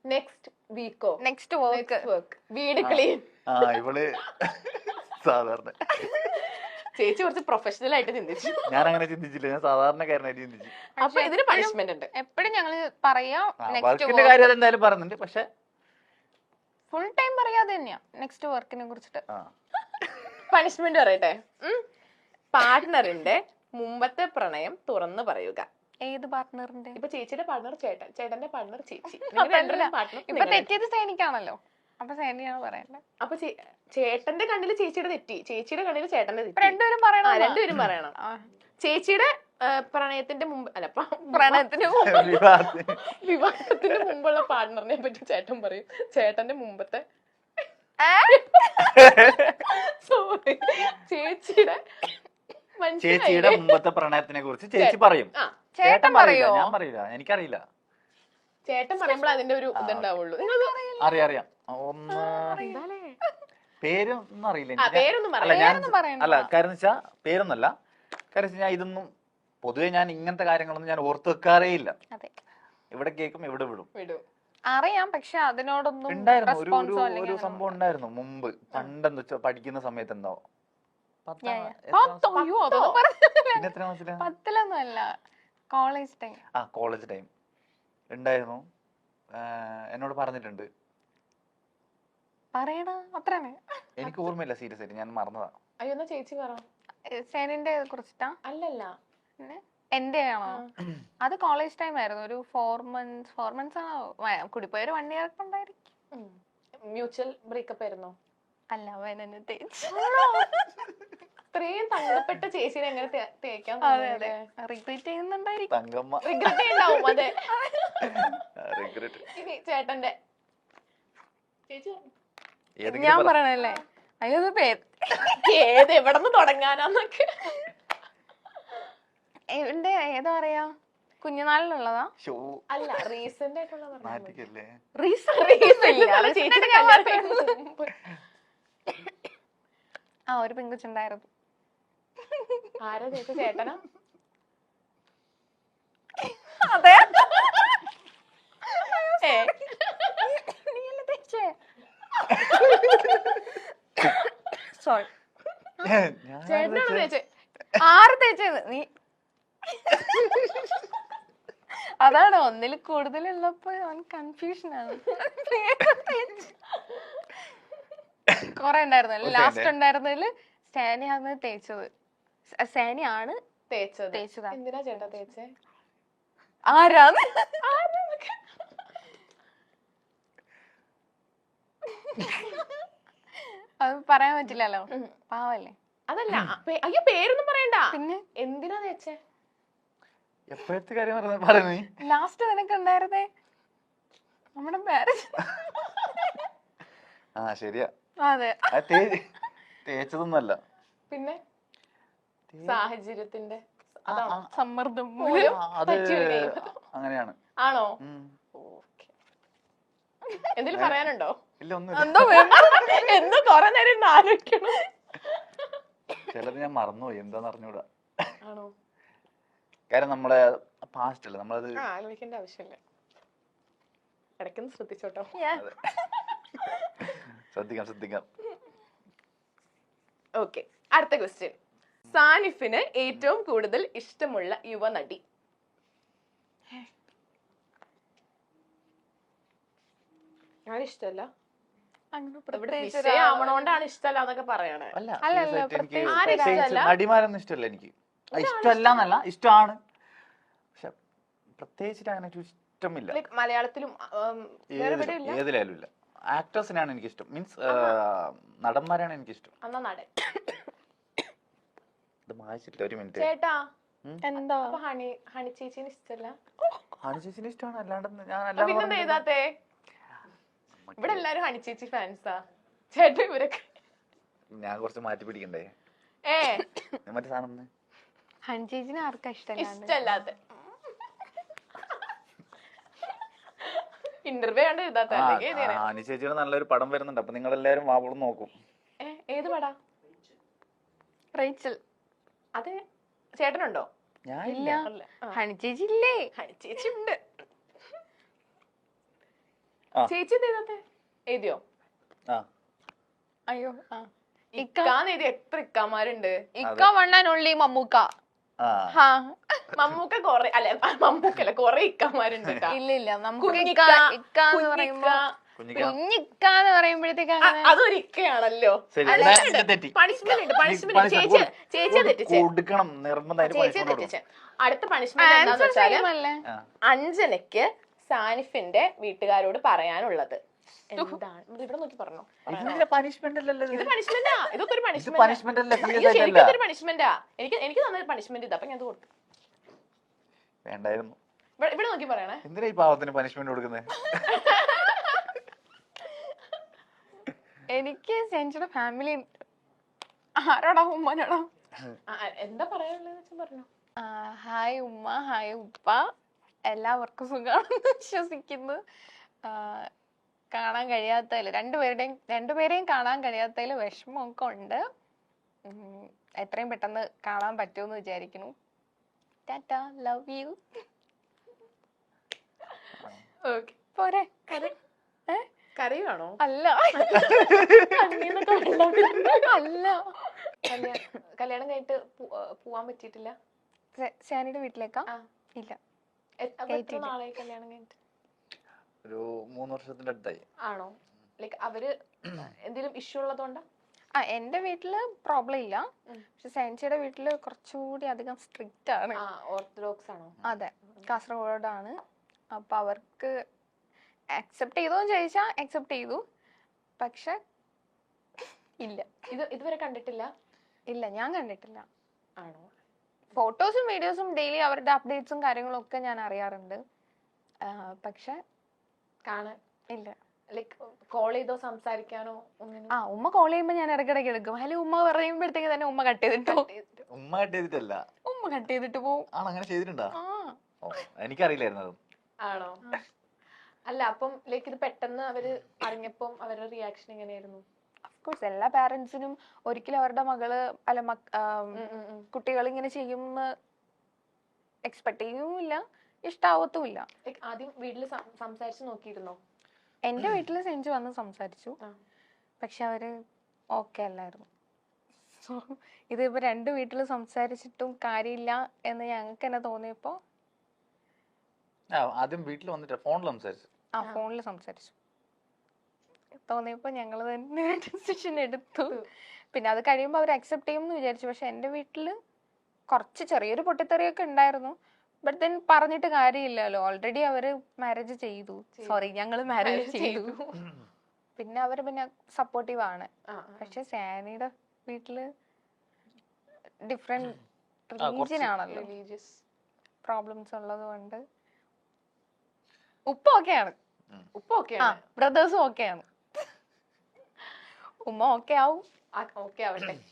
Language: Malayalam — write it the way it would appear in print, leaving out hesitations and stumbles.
നെക്സ്റ്റ് വീക്കോ? Next work. വീട് ക്ലീൻ. ഇവള് സാധാരണ ചേച്ചി കുറച്ച് പ്രൊഫഷണൽ ആയിട്ട് ചിന്തിച്ചു. ഞാൻ അങ്ങനെ ചിന്തിച്ചില്ല, ഞാൻ സാധാരണക്കാരനായിട്ട് ചിന്തിച്ചു. അപ്പൊ ഇതിന് പണിഷ്മെന്റ് ഉണ്ട്. എപ്പോഴും ഞങ്ങള് പറയാ വർക്കിന്റെ കാര്യം എന്തായാലും പറയുന്നുണ്ട്, പക്ഷെ ഫുൾ ടൈം പറയാതെ തന്നെയാ നെക്സ്റ്റ് വർക്കിനെ കുറിച്ചിട്ട്. പണിഷ്മെന്റ് പറയട്ടെ. പാർട്ട്ണറിന്റെ മുമ്പത്തെ പ്രണയം തുറന്നു പറയുക. ഏത് പാർട്ട്ണറിന്റെ? ഇപ്പൊ ചേച്ചിയുടെ പാർട്ട്ണർ ചേട്ടൻ, ചേട്ടന്റെ പാർട്ട്ണർ ചേച്ചി. ഇപ്പൊ തെറ്റിയത് സേനിക്കാണല്ലോ, അപ്പൊ സേനിയാണ് പറയണ്ടത്. അപ്പൊ ചേട്ടന്റെ കണ്ണില് ചേച്ചിയുടെ തെറ്റി, ചേച്ചിയുടെ കണ്ണില് ചേട്ടന്റെ തെറ്റി. രണ്ടുപേരും പറയണം. രണ്ടുപേരും പറയണം. ചേച്ചിയുടെ പ്രണയത്തിന്റെ മുമ്പ് അല്ല, പ്രണയത്തിന് വിവാഹത്തിന് മുമ്പുള്ള പാർട്ട്ണറിനെ പറ്റി ചേട്ടൻ പറയും. ചേട്ടന്റെ മുമ്പത്തെ സോറി ചേച്ചിയുടെ മുമ്പത്തെ പ്രണയത്തിനെ കുറിച്ച് ചേച്ചി പറയും. ചേട്ടൻ പറയോ? ഞാൻ പറയില്ല, എനിക്കറിയില്ല. ചേട്ടൻ പറയുമ്പോൾ അതിന്റെ ഒരു ഇതുണ്ടാവുള്ളൂ. അറിയാം. ഒന്ന് പേരൊന്നും അറിയില്ല. പേരൊന്നും അല്ല, കാര്യം വെച്ചാ പേരൊന്നല്ല, കാര്യം ഞാൻ ഇതൊന്നും പൊതുവെ ഞാൻ ഇങ്ങനത്തെ കാര്യങ്ങളൊന്നും ഞാൻ ഓർത്ത് വെക്കാറേ ഇല്ല. ഇവിടെ കേൾക്കും, ഇവിടെ വിടും. അറിയാം, പക്ഷെ അതിനോടൊന്നും ഉണ്ടായിരുന്നു ഒരു സംഭവം ഉണ്ടായിരുന്നു മുമ്പ്, പണ്ടെന്ന് വെച്ചാ പഠിക്കുന്ന സമയത്ത്. എന്തോ 10ലൊന്നും അല്ല, കോളേജ് ടൈം. കോളേജ് ടൈം ഉണ്ടായിരുന്നു. എന്നോട് പറഞ്ഞിട്ടുണ്ട്. പറയണ അത്രയാണ്. എനിക്ക് ഓർമ്മയില്ല, സീരിയസ് ആയിട്ട് ഞാൻ മറന്നതാ. അയ്യോ, എന്നാ ചേച്ചി പറ. സേനിന്റെ കുറിച്ചിട്ടാ? അല്ലല്ല, എന്റെ ആണോ? അത് കോളേജ് ടൈം ആയിരുന്നു. ഒരു 4 months ആണോ, കൂടിപ്പോയ ഒരു 1 year ഒക്കെ ഉണ്ടായിരിക്കും. മ്യൂച്വൽ ബ്രേക്കപ്പ് ആയിരുന്നോ? അല്ല, അവൻ എന്നെ തേച്ചു. ഇത്രയും തങ്കപ്പെട്ട ചേച്ചിനെ എങ്ങനെ തേക്കാൻ? റിഗ്രറ്റ് ചെയ്യുന്നുണ്ടായിരിക്കും. റിഗ്രറ്റ് ഉണ്ടാവും. അതെ, ഇനി ചേട്ടന്റെ ചേച്ചി ഞാൻ പറയണല്ലേ? അയ്യോ, ഏത് എവിടെ നിന്ന് തുടങ്ങാനാന്നൊക്കെ. എന്റെ ഏതാ പറയാ, കുഞ്ഞുനാളിലുള്ളതാ? അല്ല, റീസെന്റ് ആയിട്ടുള്ള ഒരു പെൺകുച്ചുണ്ടായിരുന്നു. ആരാ ചേച്ചി? ചേട്ടനാ? അതെ. സോറി, ചേട്ടനാണോ ചേച്ചി? ആറ് തേച്ചത് നീ? അതാണ്, ഒന്നിൽ കൂടുതലുള്ളപ്പോ കൺഫ്യൂഷൻ ആണ്. കൊറേ ഉണ്ടായിരുന്നു. ലാസ്റ്റ് ഉണ്ടായിരുന്നതില് സേനയാണ് തേച്ചത്. സേനയാണ് തേച്ചത്. എന്തിനാ ചേട്ടാ തേച്ചേ? ആരാന്ന് അത് പറയാൻ പറ്റില്ലല്ലോ, പാവല്ലേ. അതല്ല, അയ്യോ പേരൊന്നും പറയണ്ട. പിന്നെ എന്തിനാ തേച്ചേ? എപ്പോഴത്തെ കാര്യം പറഞ്ഞു? ലാസ്റ്റ് നിനക്ക് ഉണ്ടായിരുന്നേ നമ്മുടെ മാരേജ്. ശരിയാ. അതെ, തേച്ചതൊന്നല്ല, പിന്നെ സാഹചര്യത്തിന്റെ സമ്മർദ്ദം അങ്ങനെയാണ്. ആണോ? എന്തെങ്കിലും പറയാനുണ്ടോ? ഇല്ല, ഒന്നും. എന്തോ കൊറേ നേരം ആലോചിക്കണം. ചിലത് ഞാൻ മറന്നുപോയി, എന്താന്ന് അറിഞ്ഞൂടാ. ആണോ? കാര്യം നമ്മളെ പാസ്റ്റ് അല്ലേ, നമ്മളത് ആലോചിക്കേണ്ട ആവശ്യമില്ല. ഇടയ്ക്കൊന്ന് ശ്രദ്ധിച്ചോട്ടോ. ശ്രദ്ധിക്കാം. ഓക്കെ, അടുത്ത ക്വസ്റ്റ്യൻ. സാനിഫിന് ഏറ്റവും കൂടുതൽ ഇഷ്ടമുള്ള യുവനടി? ആരിഷ്ടല്ല? വിഷയാവണോണ്ടാണ് ഇഷ്ടല്ല എന്നൊക്കെ പറയണേ. നടിമാരൊന്നും ഇഷ്ടമല്ല എനിക്ക്. ഇഷ്ടമല്ല എന്നല്ല, ഇഷ്ടമാണ്, പക്ഷെ പ്രത്യേകിച്ചിട്ട് അങ്ങനെ ഇഷ്ടമില്ല. മലയാളത്തിലും ഏതിലായാലും ഇല്ല. ആക്ടേഴ്സിനാണ് എനിക്ക് ഇഷ്ടം, മീൻസ് നടന്മാരാണ് എനിക്ക് ഇഷ്ടം. എന്നാ നടൻ. ഇത് വായിച്ചിട്ടില്ല, ഒരു മിനിറ്റ്. ചേട്ടാ, എന്താ ഹണി ചേച്ചിന് ഇഷ്ടല്ല? ഹണി ചേച്ചിന് ഇഷ്ടമാണ്, അല്ലാണ്ട് ഞാൻ പിന്നെന്താ എഴുതാത്തെ? ഇവിടെ എല്ലാരും ഹണി ചേച്ചി ഫാൻസാ. ചേട്ടാ ഇവരൊക്കെ ഞാൻ കുറച്ച് മാറ്റി പിടിക്കണ്ടേ? മറ്റേ സാധനം ഹണി ചേച്ചിനെ ആർക്കാ ഇഷ്ടല്ലാത്ത? ഇന്റർവ്യൂ കണ്ട് എഴുതാത്ത? ഹണി ചേച്ചിയുടെ നല്ലൊരു പടം വരുന്നുണ്ട്, അപ്പൊ നിങ്ങൾ എല്ലാരും വാവളം നോക്കും. ഏത് പടാ? റേച്ചൽ. അത് ചേട്ടനുണ്ടോ? ഞാൻ ഇല്ല. ഹണി ചേച്ചി ഇല്ലേ? ഹണി ചേച്ചി ഉണ്ട്. ആ. ചേച്ചി എഴുതാത്തെ എഴുതിയോ? ആ അയ്യോ ഇക്കാന്ന് എഴുതി എത്ര ഇക്കാമാരുണ്ട്. ഇക്ക വൺ ആൻഡ് ഓൺലി മമ്മൂക്ക. ആ മമ്മൂക്ക കൊറേ അല്ലെ, മമ്മൂക്കല്ല കൊറേ ഇക്കാമാരുണ്ട് ട്ടാ. ഇല്ല നമുക്ക് കുഞ്ഞിക്ക, ഇക്ക എന്ന് പറയുമ്പോ കുഞ്ഞിക്ക കുഞ്ഞിക്ക എന്ന് പറയുമ്പോഴത്തേക്ക് അങ്ങനെ അതൊരു ഇക്കയാണല്ലോ. ശരി, അല്ല, എന്നാ ഉണ്ട്. ഇത് തെറ്റി. പണിഷ്മെന്റ് ഉണ്ട്, പണിഷ്മെന്റ്. ചേച്ചിയെ തെറ്റിച്ച്, കൊടുക്കണം നിർബന്ധമായിട്ട് ചേച്ചിയെ punishment കൊടുക്കണം. തെറ്റിച്ച്. അടുത്ത പണിഷ്മെന്റ് എന്താന്ന് ആൻസർ വെച്ചാല് സെയിം അല്ലേ? ആ. അഞ്ജനയ്ക്ക് സാനിഫിന്റെ വീട്ടുകാരോട് പറയാനുള്ളത് എന്താണ്? ഇവിടെ നോക്കി പറഞ്ഞോ. ഇതിന്റെ punishment അല്ലല്ലോ ഇത് ഇത്. പണിഷ്മെന്റാ, ഇതൊക്കെ ഒരു ഇത് പണിഷ്മെന്റ്. punishment അല്ല, serious ശരിക്കും ആയിട്ടല്ല. ഇതൊരു പണിഷ്മെന്റാ. എനിക്ക് തന്ന പണിഷ്മെന്റ് ഇതാ, അപ്പൊ ഞാൻ അത് കൊടുത്തു. വേണ്ടായിരുന്നു. ഇവിടെ നോക്കി പറയണേ. എന്തിനാ ഈ പാവത്തിന് പണിഷ്മെന്റ് കൊടുക്കുന്നത്? എനിക്ക് സെഞ്ചുടെ ഫാമിലി ആരോടാ ഉമ്മനോടാ? എന്താ പറയാനുള്ളത് വെച്ചാൽ പറഞ്ഞോ. ഹായ് ഉമ്മ, ഹായ് ഉപ്പ, എല്ലാവർക്കും സുഖമാണെന്ന് വിശ്വസിക്കുന്നു. കാണാൻ കഴിയാത്തതിൽ രണ്ടുപേരെയും കാണാൻ കഴിയാത്തതിൽ വിഷമമൊക്കെ ഉണ്ട്. എത്രയും പെട്ടെന്ന് കാണാൻ പറ്റുമെന്ന് വിചാരിക്കുന്നു. Tata, love you. ഓക്കെ, പോരെ? കരയുവാണോ? അല്ല അല്ല, കല്യാണം കഴിഞ്ഞിട്ട് പോവാൻ പറ്റിയിട്ടില്ല. ഷാനിയുടെ വീട്ടിലേക്കാ? ആ. ഇല്ല. എത്ര നാളായി കല്യാണം കഴിഞ്ഞിട്ട്? ഒരു 3 വർഷത്തിന്റെ അടുത്തായി. ആണോ? ലൈക്ക് അവര് എന്തെങ്കിലും ഇഷ്യൂ ഉള്ളതുകൊണ്ടാ? എന്റെ വീട്ടില് പ്രോബ്ലം ഇല്ല, പക്ഷെ സെൻസിയുടെ വീട്ടില് കുറച്ചുകൂടി അധികം സ്ട്രിക്റ്റ് ആണ്. ഓർത്തഡോക്സ് ആണോ? അതെ, കാസർഗോഡാണ്. അപ്പൊ അവർക്ക് അക്സെപ്റ്റ് ചെയ്തോന്ന് ചോദിച്ചാ അക്സെപ്റ്റ് ചെയ്തു, പക്ഷെ ഇല്ല. ഇതുവരെ കണ്ടിട്ടില്ല? ഇല്ല, ഞാൻ കണ്ടിട്ടില്ല. ആണോ? ഫോട്ടോസും വീഡിയോസും ഡെയിലി അവരുടെ അപ്ഡേറ്റ്സും കാര്യങ്ങളും ഒക്കെ ഞാൻ അറിയാറുണ്ട്, പക്ഷെ കാണാൻ ഇല്ല. ലൈക്ക് കോൾ ചെയ്തോ സംസാരിക്കാനോ ഒന്നിനും? ഉമ്മ കോൾ ചെയ്യുമ്പോ ഞാൻ ഇടയ്ക്കിടയ്ക്ക് എടുക്കും. ഹലോ ഉമ്മ പറയുമ്പോഴത്തേക്ക് തന്നെ ഉമ്മ കട്ട് ചെയ്തിട്ടോ. ഉമ്മ കട്ട് ചെയ്തിട്ടല്ല, ഉമ്മ കട്ട് ചെയ്തിട്ട് പോവും. ആണ് അങ്ങനെ ചെയ്തിട്ടുണ്ടാ? ആ, ഓ, എനിക്കറിയില്ലായിരുന്നു അത്. ആണോ? അല്ല, അപ്പം ലൈക്ക് ഇത് പെട്ടെന്ന് അവര് അറിഞ്ഞപ്പം അവരുടെ റിയാക്ഷൻ എങ്ങനെയായിരുന്നു? ഓഫ്കോഴ്സ് എല്ലാ പാരന്റ്സിനും ഒരിക്കലും അവരുടെ മകള് അല്ല കുട്ടികൾ ഇങ്ങനെ ചെയ്യുമെന്ന് എക്സ്പെക്ട് ചെയ്യുമില്ല, ഇഷ്ടാവത്തുമില്ല. ലൈക്ക് ആദ്യം വീട്ടില് സംസാരിച്ച് നോക്കിയിരുന്നോ? എന്റെ വീട്ടില് സെഞ്ചു വന്ന് സംസാരിച്ചു, പക്ഷെ അവര് ഓക്കെ അല്ലായിരുന്നു. സോ ഇതിപ്പോ 2 വീട്ടില് സംസാരിച്ചിട്ടും കാര്യമില്ല എന്ന് ഞങ്ങൾക്ക് തന്നെ തോന്നിയപ്പോ ആദ്യം വീട്ടിൽ വന്നിട്ട് ഫോണിൽ സംസാരിച്ചു. ഫോണിൽ സംസാരിച്ചു തോന്നിയപ്പോ ഞങ്ങള് തന്നെ ഡിസിഷൻ എടുത്തു. പിന്നെ അത് കഴിയുമ്പോ അവർ അക്സെപ്റ്റ് ചെയ്യുമെന്ന് വിചാരിച്ചു. പക്ഷെ എന്റെ വീട്ടില് കുറച്ച് ചെറിയൊരു പൊട്ടിത്തെറിയൊക്കെ ഉണ്ടായിരുന്നു. ബട്ട് ദെൻ പറഞ്ഞിട്ട് കാര്യമില്ലല്ലോ, ഓൾറെഡി അവര് മാരേജ് ചെയ്തു. സോറി, ഞങ്ങള് മാരേജ് ചെയ്തു. പിന്നെ അവര് പിന്നെ സപ്പോർട്ടീവ് ആണ്. പക്ഷെ സാനിയുടെ വീട്ടില് ഡിഫറെന്റ് റിലീജിയൻ ആണല്ലോ, പ്രോബ്ലംസ് ഉള്ളത് കൊണ്ട്. ഉപ്പ ഓക്കെയാണ്, ബ്രദേഴ്സും ഓക്കെയാണ്. ഉമ്മ ഓക്കെ ആവും. ഓക്കെ ആവട്ടെ.